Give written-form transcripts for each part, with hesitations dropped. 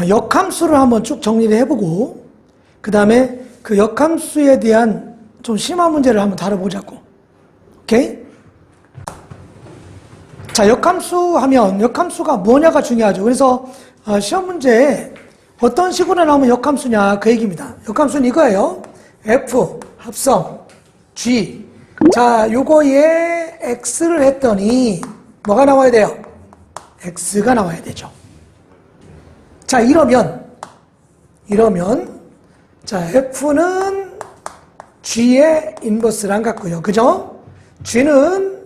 역함수를 한번 쭉 정리를 해보고 그 다음에 그 역함수에 대한 좀 심화 문제를 한번 다뤄보자고. 오케이? 자, 역함수 하면 역함수가 뭐냐가 중요하죠. 그래서 시험 문제에 어떤 식으로 나오면 역함수냐 그 얘기입니다. 역함수는 이거예요. F 합성 G. 자, 요거에 X를 했더니 뭐가 나와야 돼요? X가 나와야 되죠. 자, 이러면 자, F는 G의 인버스랑 같고요. 그죠? G는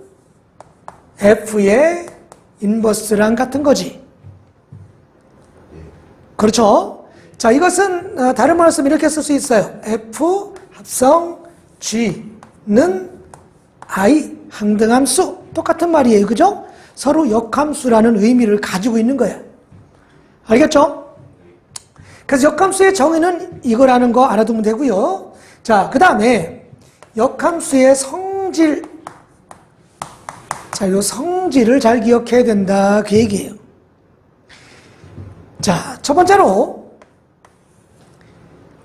F의 인버스랑 같은 거지. 그렇죠? 자, 이것은 다른 말로 쓰면 이렇게 쓸 수 있어요. F 합성 G는 I 항등함수. 똑같은 말이에요. 그죠? 서로 역함수라는 의미를 가지고 있는 거예요. 알겠죠? 그래서 역함수의 정의는 이거라는 거 알아두면 되고요. 자, 그 다음에 역함수의 성질. 자, 요 성질을 잘 기억해야 된다 그 얘기예요. 자, 첫 번째로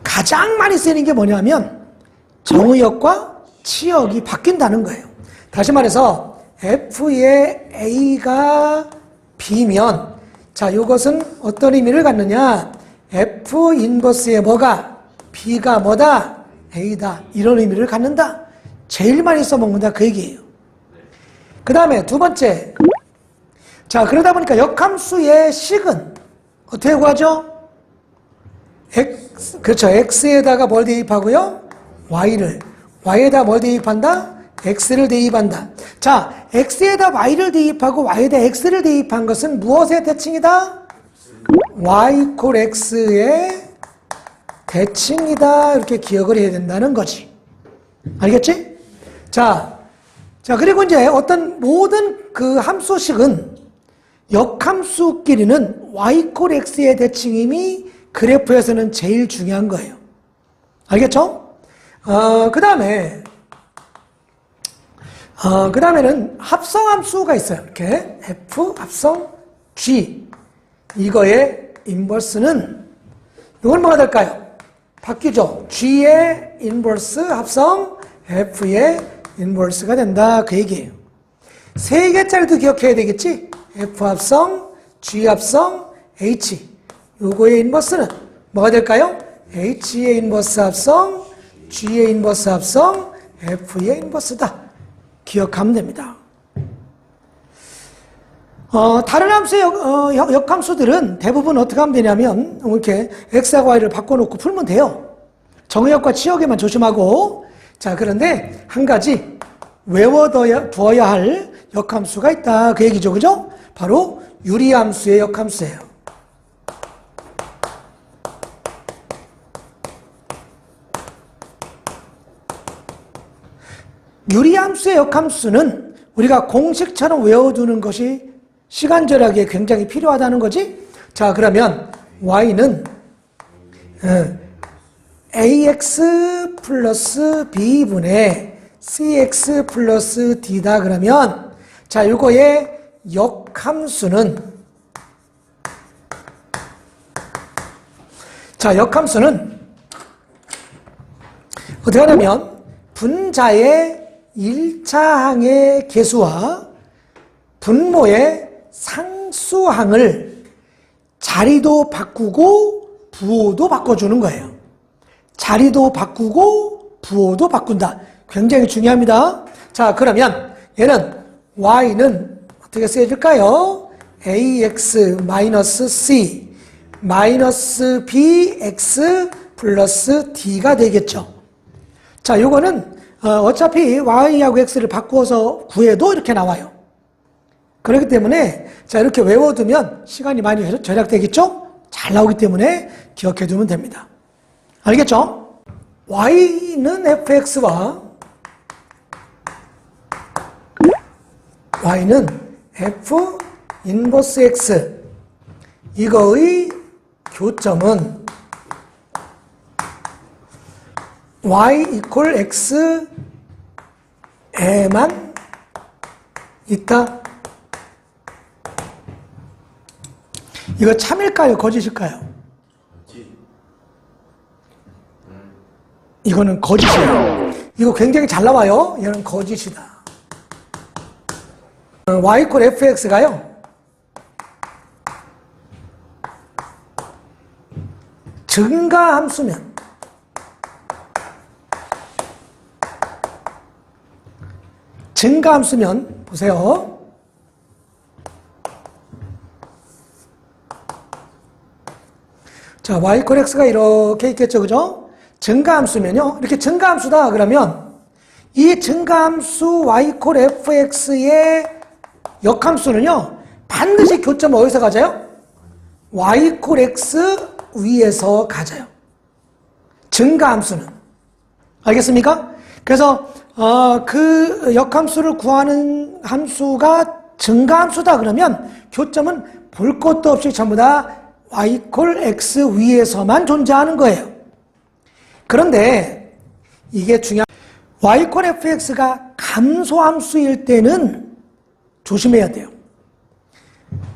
가장 많이 쓰이는 게 뭐냐면 정의역과 치역이 바뀐다는 거예요. 다시 말해서 F의 A가 B면 자, 이것은 어떤 의미를 갖느냐? F 인버스의 뭐가? B가 뭐다? A다. 이런 의미를 갖는다. 제일 많이 써먹는다 그 얘기예요. 그 다음에 두 번째. 자, 그러다 보니까 역함수의 식은 어떻게 구하죠? X, 그렇죠. X에다가 뭘 대입하고요? Y에다 뭘 대입한다? X를 대입한다. 자, X에다 Y를 대입하고 Y에다 X를 대입한 것은 무엇의 대칭이다? Y = X의 대칭이다. 이렇게 기억을 해야 된다는 거지. 알겠지? 자, 그리고 이제 어떤 모든 그 함수식은 역함수끼리는 Y = X의 대칭임이 그래프에서는 제일 중요한 거예요. 알겠죠? 그 다음에는 합성함수가 있어요. 이렇게 F 합성 G. 이거의 인버스는 이건 뭐가 될까요? 바뀌죠. G의 인버스 합성 F의 인버스가 된다 그 얘기예요. 세 개짜리도 기억해야 되겠지? F 합성 G 합성 H. 요거의 인버스는 뭐가 될까요? H의 인버스 합성 G의 인버스 합성 F의 인버스다. 기억하면 됩니다. 다른 함수의 역함수들은 대부분 어떻게 하면 되냐면 이렇게 X하고 Y를 바꿔놓고 풀면 돼요. 정의역과 치역에만 조심하고. 자, 그런데 한 가지 외워두어야 할 역함수가 있다 그 얘기죠. 그죠? 바로 유리함수의 역함수예요. 유리함수의 역함수는 우리가 공식처럼 외워두는 것이 시간 절약에 굉장히 필요하다는 거지. 자, 그러면 Y는 AX 플러스 B분의 CX 플러스 D다 그러면 자, 이거의 역함수는 어떻게 하냐면 분자의 1차항의 개수와 분모의 상수항을 자리도 바꾸고 부호도 바꿔주는 거예요. 자리도 바꾸고 부호도 바꾼다. 굉장히 중요합니다. 자, 그러면 얘는 Y는 어떻게 쓰여질까요? AX-C 마이너스 BX 플러스 D가 되겠죠. 자, 요거는 어차피 Y하고 X를 바꾸어서 구해도 이렇게 나와요. 그렇기 때문에 자, 이렇게 외워두면 시간이 많이 절약되겠죠? 잘 나오기 때문에 기억해두면 됩니다. 알겠죠? Y는 fx와 Y는 f 인버스 x 이거의 교점은 y = x에만 있다. 이거 참일까요? 거짓일까요? 이거는 거짓이에요. 이거 굉장히 잘 나와요. 얘는 거짓이다. y 이퀄 fx가요. 증가함수면 보세요. 자, y 이퀄 x가 이렇게 있겠죠, 그죠? 증가함수면요. 이렇게 증가함수다 그러면 이 증가함수 y 이퀄 fx의 역함수는요, 반드시 교점 어디서 가져요? y 이퀄 x 위에서 가져요. 증가함수는. 알겠습니까? 그래서 그 역함수를 구하는 함수가 증가함수다 그러면 교점은 볼 것도 없이 전부 다 y 이퀄 x 위에서만 존재하는 거예요. 그런데 이게 중요한 y 이퀄 fx가 감소함수일 때는 조심해야 돼요.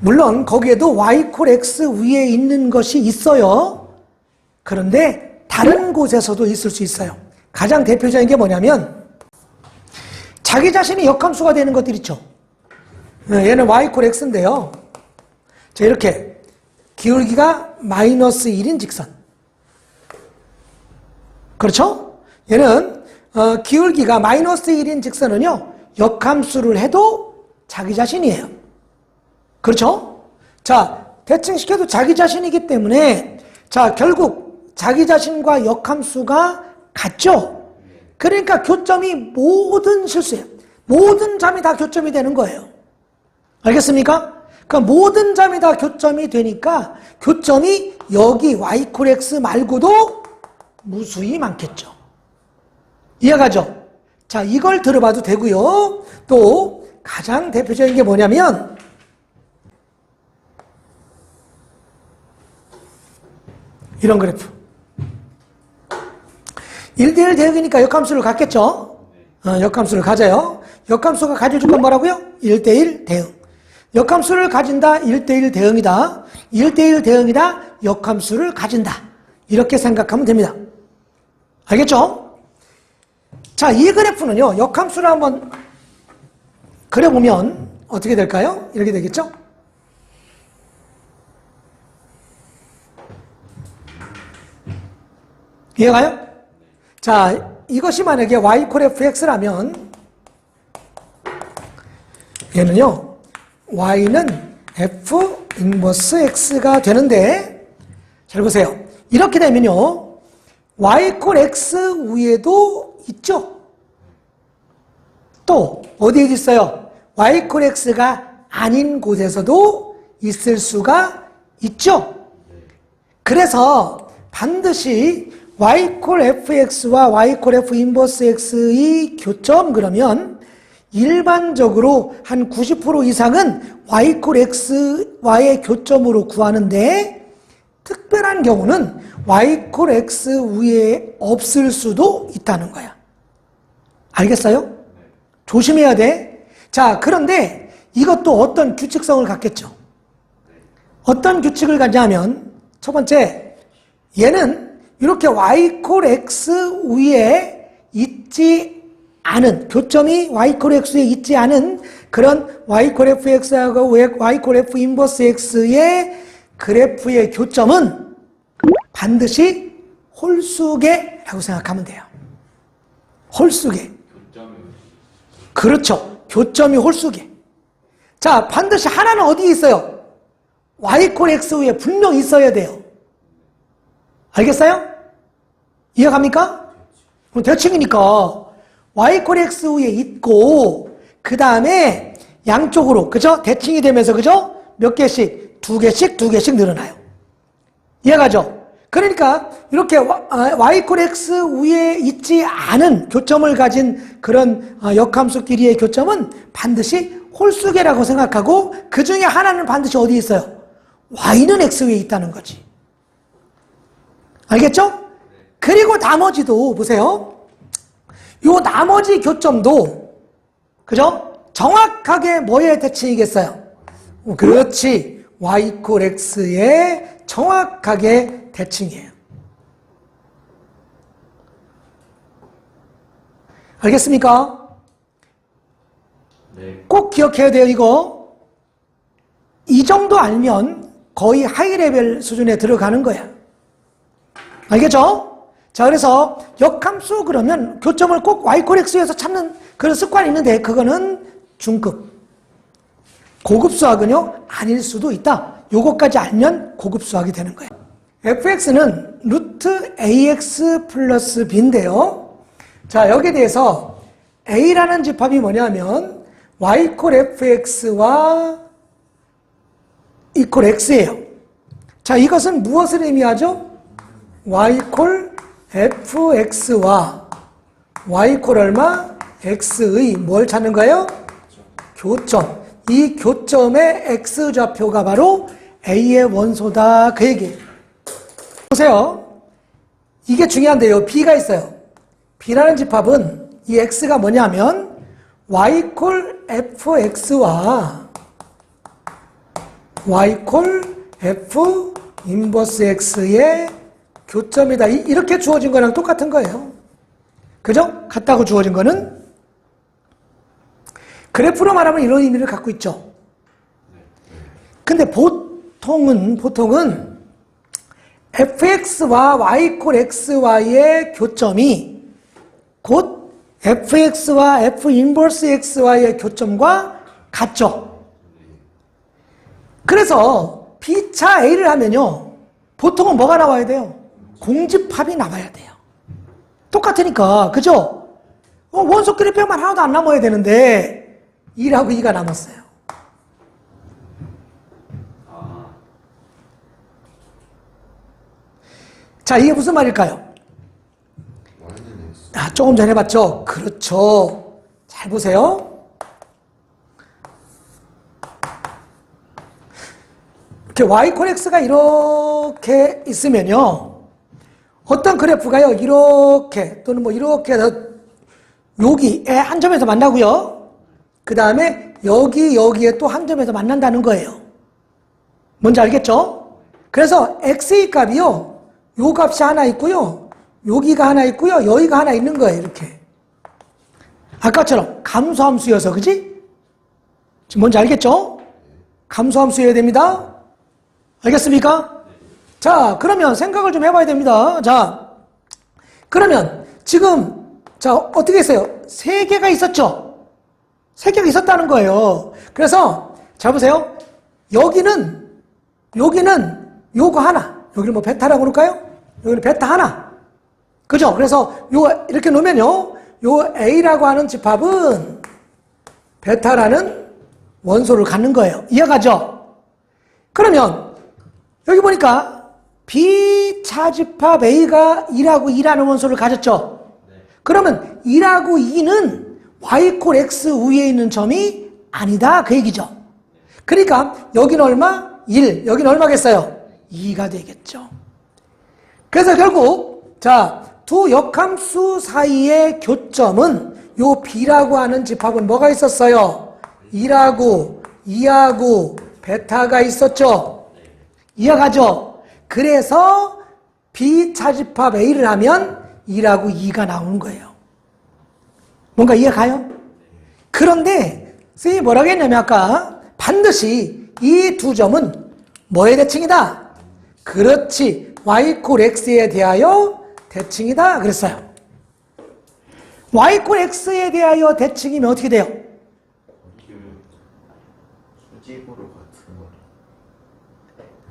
물론 거기에도 y 이퀄 x 위에 있는 것이 있어요. 그런데 다른 곳에서도 있을 수 있어요. 가장 대표적인 게 뭐냐면 자기 자신이 역함수가 되는 것들 있죠. 얘는 y 이퀄 x인데요. 자, 이렇게 기울기가 마이너스 1인 직선. 그렇죠? 얘는 기울기가 마이너스 1인 직선은요, 역함수를 해도 자기 자신이에요. 그렇죠? 자, 대칭시켜도 자기 자신이기 때문에 자, 결국 자기 자신과 역함수가 같죠? 그러니까 교점이 모든 실수예요. 모든 점이 다 교점이 되는 거예요. 알겠습니까? 그러니까 모든 점이 다 교점이 되니까 교점이 여기 y 이퀄 x 말고도 무수히 많겠죠. 이해가죠? 자, 이걸 들어봐도 되고요. 또 가장 대표적인 게 뭐냐면 이런 그래프. 1대1 대응이니까 역함수를 갖겠죠? 역함수를 가져요. 역함수가 가져줄 건 뭐라고요? 1대1 대응. 역함수를 가진다, 1대1 대응이다. 1대1 대응이다, 역함수를 가진다. 이렇게 생각하면 됩니다. 알겠죠? 자, 이 그래프는요, 역함수를 한번 그려보면 어떻게 될까요? 이렇게 되겠죠? 이해가요? 자, 이것이 만약에 y 이퀄 fx라면 얘는요, y는 f 인버스 x가 되는데, 잘 보세요. 이렇게 되면요, y 이퀄 x 위에도 있죠? 또 어디에 있어요? y 이퀄 x가 아닌 곳에서도 있을 수가 있죠? 그래서 반드시 y 이퀄 fx와 y 이퀄 f 인버스 x의 교점 그러면 일반적으로 한 90% 이상은 y 이퀄 x와의 교점으로 구하는데 특별한 경우는 y 이퀄 x 위에 없을 수도 있다는 거야. 알겠어요? 조심해야 돼. 자, 그런데 이것도 어떤 규칙성을 갖겠죠. 어떤 규칙을 갖냐면 첫 번째, 얘는 이렇게 y 이퀄 x 위에 있지 않은, 교점이 y 이퀄 x 위에 있지 않은 그런 y 이퀄 fx하고 y 이퀄 f 인버스 x의 그래프의 교점은 반드시 홀수계라고 생각하면 돼요. 홀수계. 그렇죠. 교점이 홀수계. 자, 반드시 하나는 어디에 있어요? y 이퀄 x 위에 분명 있어야 돼요. 알겠어요? 이해갑니까? 그럼 대칭이니까 y 이퀄 x 위에 있고 그 다음에 양쪽으로, 그죠? 대칭이 되면서, 그죠? 몇 개씩? 두 개씩 늘어나요. 이해가죠? 그러니까 이렇게 y 이퀄 x 위에 있지 않은 교점을 가진 그런 역함수끼리의 교점은 반드시 홀수계라고 생각하고 그 중에 하나는 반드시 어디에 있어요? y는 x 위에 있다는 거지. 알겠죠? 그리고 나머지도 보세요. 요 나머지 교점도, 그죠? 정확하게 뭐의 대칭이겠어요? 그렇지. y 이퀄 x의 정확하게 대칭이에요. 알겠습니까? 네. 꼭 기억해야 돼요, 이거. 이 정도 알면 거의 하이 레벨 수준에 들어가는 거야. 알겠죠? 자, 그래서 역함수 그러면 교점을 꼭 y코렉스에서 찾는 그런 습관이 있는데 그거는 중급. 고급 수학은요, 아닐 수도 있다. 요거까지 알면 고급 수학이 되는 거예요. fx는 루트 ax 플러스 b인데요. 자, 여기에 대해서 a라는 집합이 뭐냐면 y콜 fx와 이콜 x예요. 자, 이것은 무엇을 의미하죠? y콜 fx와 y콜 얼마? x의 뭘 찾는 거예요? 교점. 이 교점의 x좌표가 바로 a의 원소다. 그 얘기예요. 보세요. 이게 중요한데요. b가 있어요. b라는 집합은 이 x가 뭐냐면 y콜 fx와 y콜 f 인버스 x의 교점이다. 이렇게 주어진 거랑 똑같은 거예요. 그죠? 같다고 주어진 거는 그래프로 말하면 이런 의미를 갖고 있죠. 근데 보통은 fx와 y콜 xy의 교점이 곧 fx와 f 인버스 xy의 교점과 같죠. 그래서 b차 a를 하면요, 보통은 뭐가 나와야 돼요? 공집합이 나와야 돼요. 똑같으니까, 그죠? 원소 그래프만 하나도 안 남아야 되는데 2라고 2가 남았어요. 자, 이게 무슨 말일까요? 조금 전에 봤죠? 그렇죠. 잘 보세요. 이렇게 y콜 x가 이렇게 있으면요, 어떤 그래프가요, 이렇게 또는 뭐 이렇게 해서 여기에 한 점에서 만나고요, 그 다음에 여기에 또 한 점에서 만난다는 거예요. 뭔지 알겠죠? 그래서 x의 값이요, 요 값이 하나 있고요, 여기가 하나 있고요, 여기가 하나 있는 거예요. 이렇게 아까처럼 감소함수여서, 그지? 지금 뭔지 알겠죠? 감소함수여야 됩니다. 알겠습니까? 자, 그러면 생각을 좀 해봐야 됩니다. 자, 그러면 지금 자, 어떻게 했어요? 3개가 있었죠? 3개가 있었다는 거예요. 그래서 자, 보세요. 여기는 요거 하나, 여기를 뭐 베타라고 그럴까요? 여기는 베타 하나, 그죠? 그래서 요 이렇게 놓으면요, 요 A라고 하는 집합은 베타라는 원소를 갖는 거예요. 이해가죠? 그러면 여기 보니까 B 차집합 A가 2라고 2라는 원소를 가졌죠? 그러면 2라고 2는 y콜 x 위에 있는 점이 아니다, 그 얘기죠. 그러니까 여기는 얼마? 1. 여기는 얼마겠어요? 2가 되겠죠. 그래서 결국 자, 두 역함수 사이의 교점은 요 B라고 하는 집합은 뭐가 있었어요? 2라고 2하고 베타가 있었죠. 이해가죠? 그래서 B 차집합 A를 하면 2라고 2가 나오는 거예요. 뭔가 이해가요? 그런데 선생님이 뭐라고 했냐면 아까 반드시 이 두 점은 뭐의 대칭이다? 그렇지, y콜 x에 대하여 대칭이다 그랬어요. y콜 x에 대하여 대칭이면 어떻게 돼요?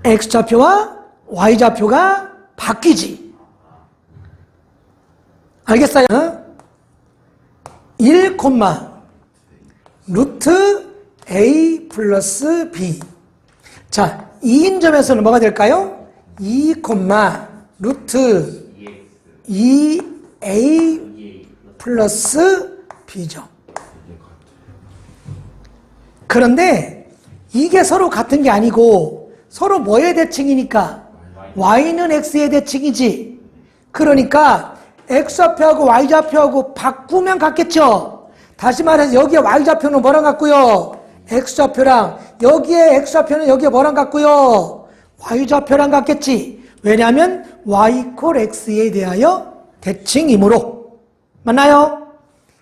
x좌표와 y좌표가 바뀌지. 알겠어요? 1, 루트 a 플러스 b. 자, 2인점에서는 뭐가 될까요? 2, 루트 2a 플러스 b죠. 그런데 이게 서로 같은 게 아니고 서로 뭐의 대칭이니까? y는 x의 대칭이지. 그러니까 x좌표하고 y좌표하고 바꾸면 같겠죠. 다시 말해서 여기에 y좌표는 뭐랑 같고요? x좌표랑. 여기에 x좌표는 여기에 뭐랑 같고요? y좌표랑 같겠지. 왜냐하면 y콜 x에 대하여 대칭이므로. 맞나요?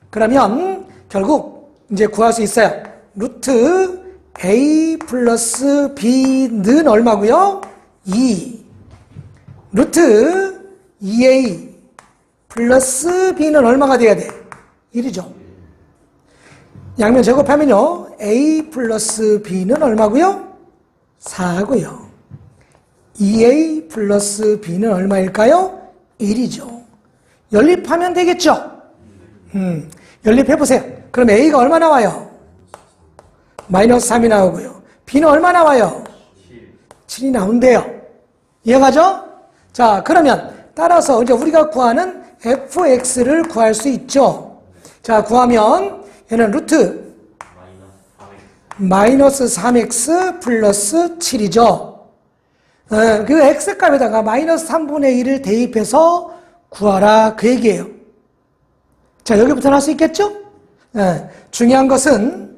그러면 결국 이제 구할 수 있어요. 루트 a 플러스 b는 얼마고요? 2. 루트 2a 플러스 b는 얼마가 돼야 돼? 1이죠. 양면 제곱하면요. a 플러스 b는 얼마고요? 4고요. 2a 플러스 b는 얼마일까요? 1이죠. 연립하면 되겠죠? 연립해보세요. 그럼 a가 얼마 나와요? 마이너스 3이 나오고요. b는 얼마 나와요? 7이 나온대요. 이해가죠? 자, 그러면 따라서 이제 우리가 구하는 fx를 구할 수 있죠. 자, 구하면 얘는 루트 마이너스 3x 플러스 7이죠. 그 x값에다가 마이너스 3분의 1을 대입해서 구하라 그 얘기예요. 자, 여기부터 할 수 있겠죠? 중요한 것은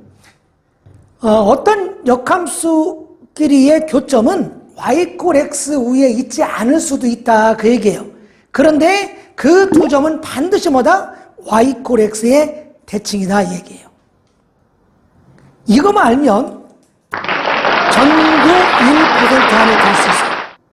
어떤 역함수끼리의 교점은 y x 위에 있지 않을 수도 있다 그 얘기예요. 그런데 그 두 점은 반드시 뭐다? y x의 대칭이다 이 얘기예요. 이것만 알면 전부 1% 안에 들 수 있어요.